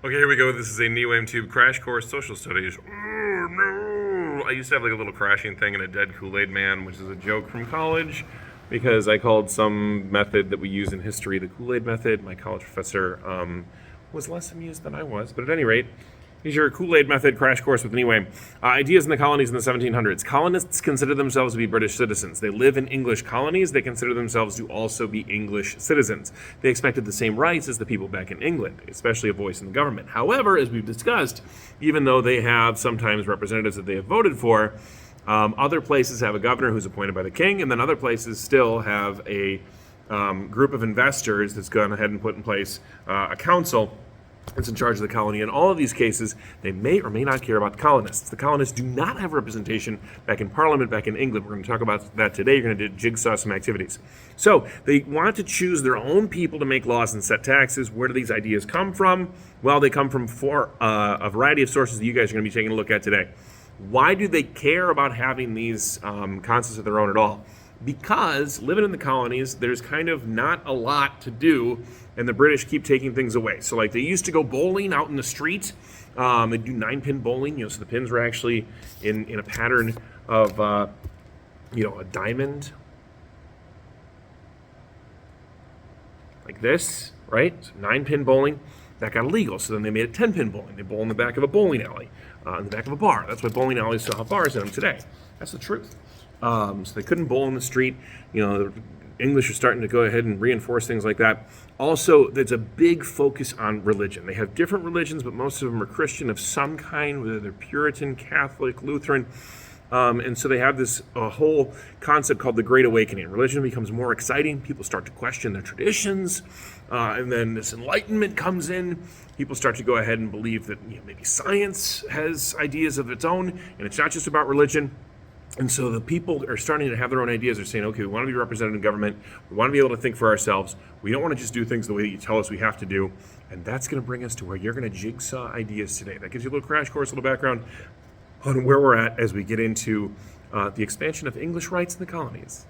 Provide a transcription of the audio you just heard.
Okay, here we go. This is a New Tube Crash Course Social Studies. Oh, no. I used to have like a little crashing thing and a dead Kool-Aid man, which is a joke from college because I called some method that we use in history the Kool-Aid method. My college professor was less amused than I was, but at any rate, here's your Kool-Aid method crash course with ideas in the colonies in the 1700s. Colonists consider themselves to be British citizens. They live in English colonies. They consider themselves to also be English citizens. They expected the same rights as the people back in England, especially a voice in the government. However, as we've discussed, even though they have sometimes representatives that they have voted for, other places have a governor who's appointed by the king, and then other places still have a group of investors that's gone ahead and put in place a council that's in charge of the colony. In all of these cases, they may or may not care about the colonists. The colonists do not have representation back in Parliament, back in England. We're going to talk about that today. You're going to jigsaw some activities. So they want to choose their own people to make laws and set taxes. Where do these ideas come from? Well, they come from a variety of sources that you guys are going to be taking a look at today. Why do they care about having these concepts of their own at all? Because living in the colonies, there's kind of not a lot to do, and the British keep taking things away. So like they used to go bowling out in the street. They do 9-pin bowling, so the pins were actually in a pattern of a diamond like this, right? So 9-pin bowling. That got illegal, so then they made it 10-pin bowling. They bowl in the back of a bowling alley, in the back of a bar. That's why bowling alleys still have bars in them today. That's the truth. So they couldn't bowl in the street. The English are starting to go ahead and reinforce things like that. Also, there's a big focus on religion. They have different religions, but most of them are Christian of some kind, whether they're Puritan, Catholic, Lutheran. And so they have this whole concept called the Great Awakening. Religion becomes more exciting. People start to question their traditions. And then this enlightenment comes in. People start to go ahead and believe that maybe science has ideas of its own, and it's not just about religion. And so the people are starting to have their own ideas. They're saying, okay, we want to be represented in government. We want to be able to think for ourselves. We don't want to just do things the way that you tell us we have to do. And that's going to bring us to where you're going to jigsaw ideas today. That gives you a little crash course, a little background on where we're at as we get into the expansion of English rights in the colonies.